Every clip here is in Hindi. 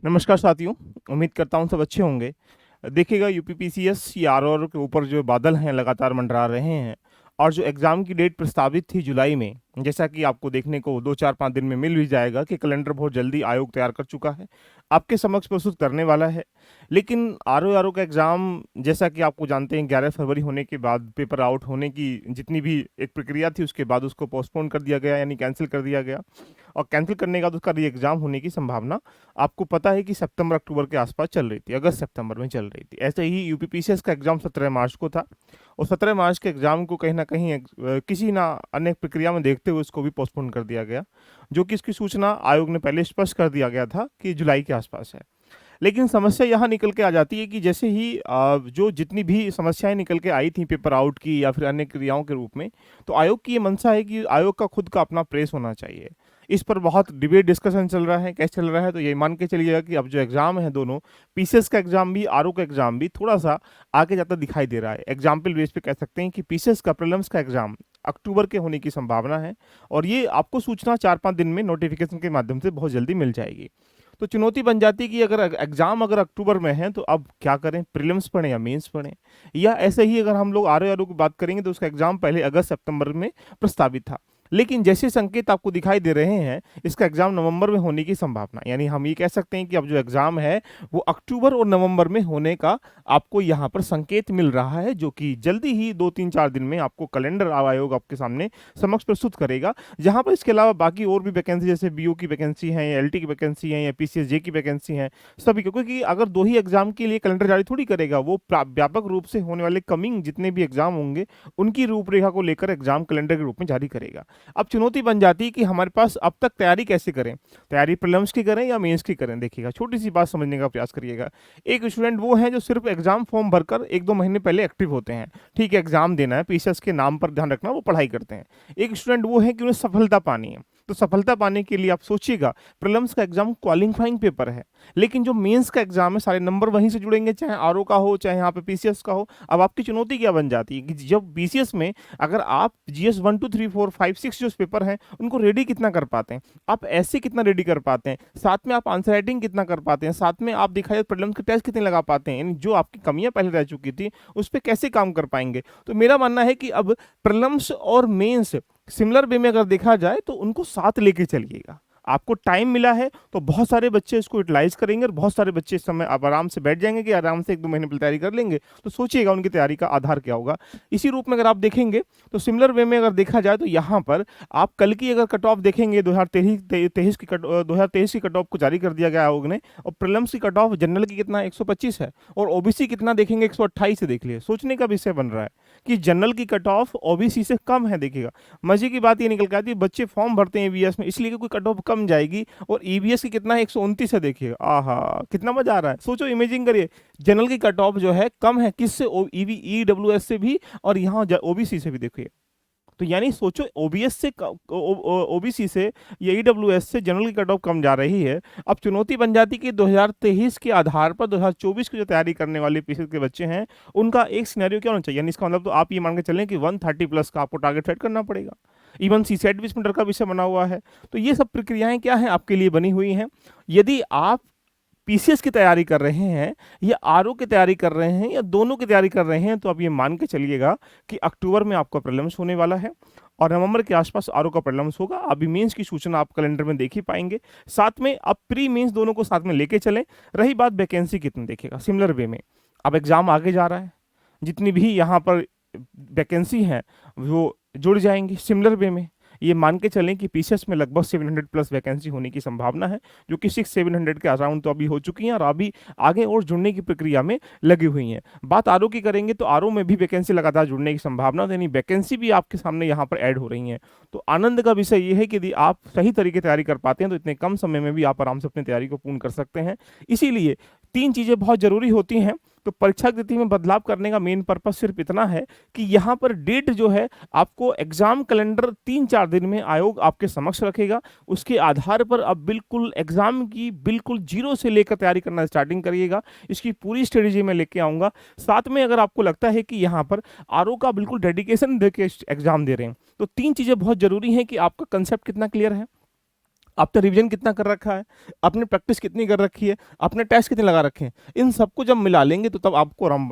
नमस्कार साथियों। उम्मीद करता हूँ सब अच्छे होंगे। देखिएगा यूपीपीसीएस या आरआरओ के ऊपर जो बादल हैं लगातार मंडरा रहे हैं और जो एग्ज़ाम की डेट प्रस्तावित थी जुलाई में, जैसा कि आपको देखने को 2-4-5 दिन में मिल भी जाएगा कि कैलेंडर बहुत जल्दी आयोग तैयार कर चुका है, आपके समक्ष प्रस्तुत करने वाला है। लेकिन आरओ का एग्ज़ाम जैसा कि आपको जानते हैं 11 फरवरी होने के बाद पेपर आउट होने की जितनी भी एक प्रक्रिया थी उसके बाद उसको पोस्टपोन कर दिया गया यानी कैंसिल कर दिया गया। और कैंसिल करने के बाद उसका री एग्ज़ाम होने की संभावना आपको पता है कि सितंबर अक्टूबर के आसपास चल रही थी, अगस्त सितंबर में चल रही थी। ऐसे ही यूपीपीसीएस का एग्ज़ाम 17 मार्च को था और 17 मार्च के एग्ज़ाम को कहीं न कहीं किसी ना अन्य प्रक्रिया में देखते हुए उसको भी पोस्टपोन कर दिया गया, जो कि इसकी सूचना आयोग ने पहले स्पष्ट कर दिया गया था कि जुलाई के आसपास है। लेकिन समस्या यहाँ निकल के आ जाती है कि जैसे ही जो जितनी भी समस्याएँ निकल के आई थी पेपर आउट की या फिर अन्य क्रियाओं के रूप में, तो आयोग की ये मंशा है कि आयोग का खुद का अपना प्रेस होना चाहिए। इस पर बहुत डिबेट डिस्कशन चल रहा है, कैसे चल रहा है, तो ये मान के चलिएगा कि अब जो एग्ज़ाम है दोनों, पीसीएस का एग्ज़ाम भी, आरओ का एग्ज़ाम भी थोड़ा-सा आगे जाता दिखाई दे रहा है। एग्ज़ाम्पल बेस पे कह सकते हैं कि पीसीएस का प्रीलिम्स का एग्ज़ाम अक्टूबर के होने की संभावना है और ये आपको सूचना 4-5 दिन में नोटिफ़िकेशन के माध्यम से बहुत जल्दी मिल जाएगी। तो चुनौती बन जाती है कि अगर एग्ज़ाम अगर अक्टूबर में है तो अब क्या करें? प्रीलिम्स पढ़ें या मेंस पढ़ें? या ऐसे ही अगर हम लोग आरओ की बात करेंगे तो उसका एग्ज़ाम पहले अगस्त सितंबर में प्रस्तावित था। लेकिन जैसे संकेत आपको दिखाई दे रहे हैं, इसका एग्ज़ाम नवंबर में होने की संभावना, यानी हम ये कह सकते हैं कि अब जो एग्ज़ाम है वो अक्टूबर और नवंबर में होने का आपको यहाँ पर संकेत मिल रहा है, जो कि जल्दी ही 2-3-4 दिन में आपको कैलेंडर आयोग आपके सामने समक्ष प्रस्तुत करेगा। जहाँ पर इसके अलावा बाकी और भी वैकेंसी जैसे बीओ की वैकेंसी है या एलटी की वैकेंसी है या पीसीएसजे की वैकेंसी है, सभी को, क्योंकि अगर 2 ही एग्ज़ाम के लिए कैलेंडर जारी थोड़ी करेगा, वो व्यापक रूप से होने वाले कमिंग जितने भी एग्ज़ाम होंगे, उनकी रूपरेखा को लेकर एग्ज़ाम कैलेंडर के रूप में जारी करेगा। अब चुनौती बन जाती है कि हमारे पास अब तक तैयारी कैसे करें? तैयारी प्रीलिम्स की करें या मेंस की करें? देखिएगा, छोटी-सी बात समझने का प्रयास करिएगा। एक स्टूडेंट वो हैं जो सिर्फ़ एग्ज़ाम फॉर्म भरकर 1-2 महीने पहले एक्टिव होते हैं। ठीक है, एग्ज़ाम देना है, पीसीएस के नाम पर ध्यान रखना, वो पढ़ाई करते हैं। एक स्टूडेंट वो है कि उन्हें सफलता पानी है। तो सफलता पाने के लिए आप सोचिएगा, प्रीलिम्स का एग्ज़ाम क्वालिफाइंग पेपर है, लेकिन जो मेंस का एग्ज़ाम है सारे नंबर वहीं से जुड़ेंगे, चाहे आरओ का हो, चाहे यहाँ पे पीसीएस का हो। अब आपकी चुनौती क्या बन जाती है कि जब पीसीएस में अगर आप जीएस 1, 2, 3, 4, 5, 6 जो पेपर हैं, उनको रेडी कितना कर पाते हैं? आप ऐसे कितना रेडी कर पाते हैं? साथ में आप आंसर राइटिंग कितना कर पाते हैं? साथ में आप देखा जाए प्रीलिम्स के टेस्ट कितने लगा पाते हैं? यानी जो आपकी कमियाँ पहले रह चुकी थी, उस पे कैसे काम कर पाएँगे? तो मेरा मानना है कि अब प्रीलिम्स और मेंस सिमिलर वे में अगर देखा जाए तो उनको साथ लेके चलिएगा। आपको टाइम मिला है तो बहुत सारे बच्चे इसको यूटिलाइज़ करेंगे और बहुत सारे बच्चे इस समय अब आराम से बैठ जाएँगे कि आराम से 1-2 महीने पहले तैयारी कर लेंगे। तो सोचिएगा उनकी तैयारी का आधार क्या होगा? इसी रूप में अगर आप देखेंगे तो सिमिलर वे में अगर देखा जाए तो यहाँ पर आप कल की अगर कट ऑफ देखेंगे 2023 की कट ऑफ को जारी कर दिया गया आयोग ने, और प्रीलिम्स की कट ऑफ जनरल की कितना 125 है और ओबीसी कितना देखेंगे 128 है। देख लिए, सोचने का विषय बन रहा है कि जनरल की कट ऑफ ओबीसी से कम है। देखिएगा, मजे की बात ये निकल के आती है, बच्चे फॉर्म भरते हैं ईवीएस में इसलिए कि कोई कट ऑफ कम जाएगी और ईवीएस की कितना है 129 है। देखिएगा, आहा कितना मजा आ रहा है। सोचो, इमेजिन करिए, जनरल की कट ऑफ जो है कम है किससे? ईडब्ल्यूएस से भी और यहाँ ओबीसी से भी। देखिए, तो यानी सोचो, ओबीएस से ओबीसी से या ईडब्ल्यूएस से जनरल की कट ऑफ कम जा रही है। अब चुनौती बन जाती कि 2023 के आधार पर 2024 की जो तैयारी करने वाले पीसीएस के बच्चे हैं, उनका एक सिनेरियो क्या होना चाहिए? यानी इसका मतलब तो आप ये मान के चलें कि 130 प्लस का आपको टारगेट सेट करना पड़ेगा। इवन सीसेट भी इसमें डर का विषय बना हुआ है। तो ये सब प्रक्रियाएं क्या हैं आपके लिए बनी हुई हैं। यदि आप पीसीएस की तैयारी कर रहे हैं या आरओ की तैयारी कर रहे हैं या दोनों की तैयारी कर रहे हैं, तो आप ये मान के चलिएगा कि अक्टूबर में आपका प्रीलिम्स होने वाला है और नवंबर के आसपास आरओ का प्रीलिम्स होगा। अभी मेंस की सूचना आप कैलेंडर में देख ही पाएंगे। साथ में अब प्री मेंस दोनों को साथ में लेके चलें। रही बात वैकेंसी कितनी, देखिएगा सिमिलर वे में अब एग्जाम आगे जा रहा है, जितनी भी यहाँ पर वैकेंसी हैं वो जुड़ जाएंगी सिमिलर वे में। ये मान के चलें कि पीसीएस में लगभग 700 प्लस वैकेंसी होने की संभावना है, जो कि 600-700 के अराउंड तो अभी हो चुकी हैं और अभी आगे और जुड़ने की प्रक्रिया में लगी हुई हैं। बात आरओ की करेंगे तो आरओ में भी वैकेंसी लगातार जुड़ने की संभावना, यानी वैकेंसी भी आपके सामने यहाँ पर ऐड हो रही हैं। तो आनंद का विषय ये है कि यदि आप सही तरीके तैयारी कर पाते हैं तो इतने कम समय में भी आप आराम से अपनी तैयारी को पूर्ण कर सकते हैं। इसीलिए 3 चीज़ें बहुत ज़रूरी होती हैं। तो परीक्षा की तिथि में बदलाव करने का मेन पर्पस सिर्फ इतना है कि यहाँ पर डेट जो है आपको एग्जाम कैलेंडर 3-4 दिन में आयोग आपके समक्ष रखेगा। उसके आधार पर अब बिल्कुल एग्जाम की बिल्कुल जीरो से लेकर तैयारी करना स्टार्टिंग करिएगा। इसकी पूरी स्ट्रेटेजी में लेके आऊँगा। साथ में अगर आपको लगता है कि यहाँ पर आरओ का बिल्कुल डेडिकेशन दे के एग्जाम दे रहे हैं, तो 3 चीज़ें बहुत ज़रूरी हैं कि आपका कंसेप्ट कितना क्लियर है, आपने रिवीजन कितना कर रखा है, आपने प्रैक्टिस कितनी कर रखी है, आपने टेस्ट कितने लगा रखे हैं, इन सबको जब मिला लेंगे तो तब आपको आराम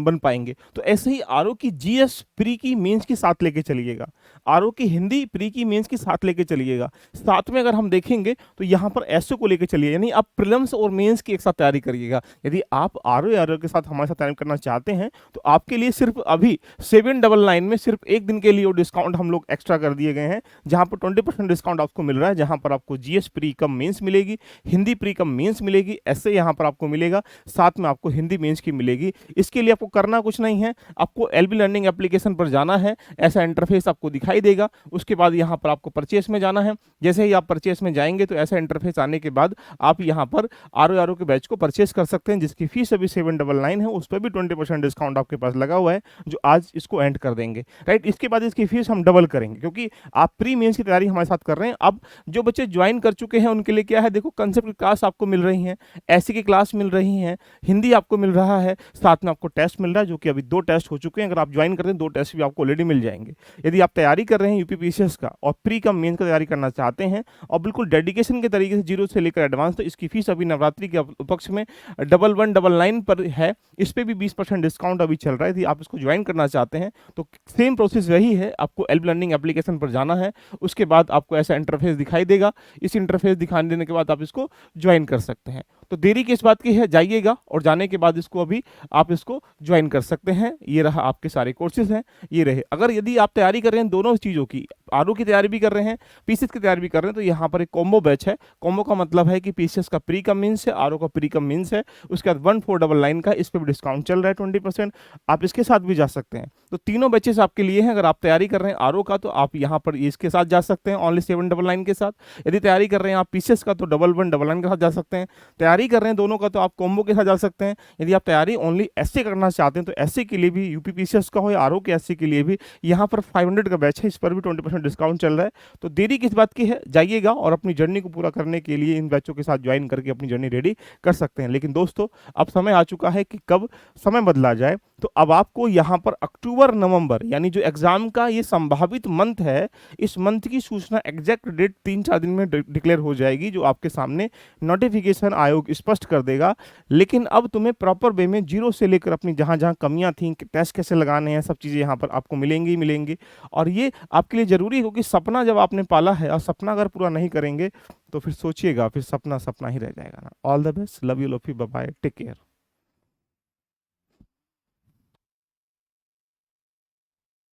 बन पाएंगे। तो ऐसे ही आरओ की जीएस प्री की मेंस के साथ लेके चलिएगा, आरओ की हिंदी प्री की मेंस के साथ लेके चलिएगा। साथ में अगर हम देखेंगे तो यहाँ पर एसओ को लेके चलिए, यानी आप प्रीलिम्स और मेंस की एक साथ तैयारी करिएगा। यदि आप आरओ के साथ हमारे साथ तैयारी करना चाहते हैं तो आपके लिए सिर्फ अभी 799 में सिर्फ एक दिन के लिए वो डिस्काउंट हम लोग एक्स्ट्रा कर दिए गए हैं, जहां पर 20% डिस्काउंट आपको मिल रहा है, जहां पर आपको जीएस प्री कम मेंस मिलेगी, हिंदी प्री कम मेंस मिलेगी, ऐसे यहां पर आपको मिलेगा, साथ में आपको हिंदी मेंस की मिलेगी। इसके लिए आपको करना कुछ नहीं है, आपको एलबी लर्निंग एप्लीकेशन पर जाना है, ऐसा इंटरफेस आपको दिखाई देगा। उसके बाद यहाँ पर आपको परचेस में जाना है, जैसे ही आप परचेस में जाएंगे तो ऐसा इंटरफेस आने के बाद आप यहाँ पर आरओ के बैच को परचेस कर सकते हैं, जिसकी फीस अभी 799 है, उस पर भी 20% डिस्काउंट आपके पास लगा हुआ है, जो आज इसको एंड कर देंगे, राइट। इसके बाद इसकी फीस हम डबल करेंगे, क्योंकि आप प्री मेंस की तैयारी हमारे साथ कर रहे हैं। अब जो बच्चे ज्वाइन कर चुके हैं उनके लिए क्या है, देखो कंसेप्ट की क्लास आपको मिल रही है, ऐसी की क्लास मिल रही है, हिंदी आपको मिल रहा है, साथ में आपको टेस्ट मिल रहा है, जो कि अभी 2 टेस्ट हो चुके हैं। अगर आप ज्वाइन करते हैं 2 टेस्ट भी आपको ऑलरेडी मिल जाएंगे। यदि आप तैयारी कर रहे हैं यूपीपीसीएस का और प्री का मेंस का तैयारी करना चाहते हैं और बिल्कुल डेडिकेशन के तरीके से 0 से लेकर एडवांस, तो इसकी फीस अभी नवरात्रि के उपलक्ष्य में 1199 पर है, इस पर भी 20% डिस्काउंट अभी चल रहा है। यदि आप इसको ज्वाइन करना चाहते हैं तो सेम प्रोसेस वही है, आपको एलबी लर्निंग एप्लीकेशन पर जाना है, उसके बाद आपको ऐसा इंटरफेस दिखाई देगा, इस इंटरफेस दिखाने देने के बाद आप इसको ज्वाइन कर सकते हैं। तो देरी किस बात की है, जाइएगा और जाने के बाद इसको अभी आप इसको ज्वाइन कर सकते हैं। ये रहा आपके सारे कोर्सेज हैं, ये रहे। अगर यदि आप तैयारी कर रहे हैं दोनों चीज़ों की, आरओ की तैयारी भी कर रहे हैं, पीसीएस की तैयारी भी कर रहे हैं, तो यहाँ पर एक कॉम्बो बैच है। कॉम्बो का मतलब है कि पीसीएस का प्री कम मीन्स है, आरओ का प्री कम मीन्स है, उसके बाद 1499 का इस पर भी डिस्काउंट चल रहा है 20%, आप इसके साथ भी जा सकते हैं। तो तीनों बैचेस आपके लिए हैं। अगर आप तैयारी कर रहे हैं आरओ का तो आप यहाँ पर इसके साथ जा सकते हैं ओनली 799 के साथ। यदि तैयारी कर रहे हैं आप पीसीएस का तो 1199 के साथ जा सकते हैं। तैयारी कर रहे हैं दोनों का तो आप कॉम्बो के साथ जा सकते हैं। यदि आप तैयारी ओनली एसए करना चाहते हैं तो एसए के लिए भी यूपीपीसीएस का हो या आरओ के एसए के लिए भी यहाँ पर 500 का बैच है, इस पर भी 20% डिस्काउंट चल रहा है। तो देरी किस बात की है, जाइएगा और अपनी जर्नी को पूरा करने के लिए इन बैचों के साथ ज्वाइन करके अपनी जर्नी रेडी कर सकते हैं। लेकिन दोस्तों अब समय आ चुका है कि कब समय बदला जाए। तो अब आपको यहाँ पर अक्टूबर नवंबर यानी जो एग्जाम का ये संभावित मंथ है, इस मंथ की सूचना एग्जैक्ट डेट 3-4 दिन में डिक्लेयर हो जाएगी, जो आपके सामने नोटिफिकेशन आयोग स्पष्ट कर देगा। लेकिन अब तुम्हें प्रॉपर वे में 0 से लेकर अपनी जहाँ जहाँ कमियाँ थी, टेस्ट कैसे लगाने हैं, सब चीज़ें यहाँ पर आपको मिलेंगी ही मिलेंगी। और ये आपके लिए ज़रूरी है, क्योंकि सपना जब आपने पाला है और सपना अगर पूरा नहीं करेंगे तो फिर सोचिएगा, फिर सपना सपना ही रह जाएगा ना। All the best, love you, love you, bye bye, take care.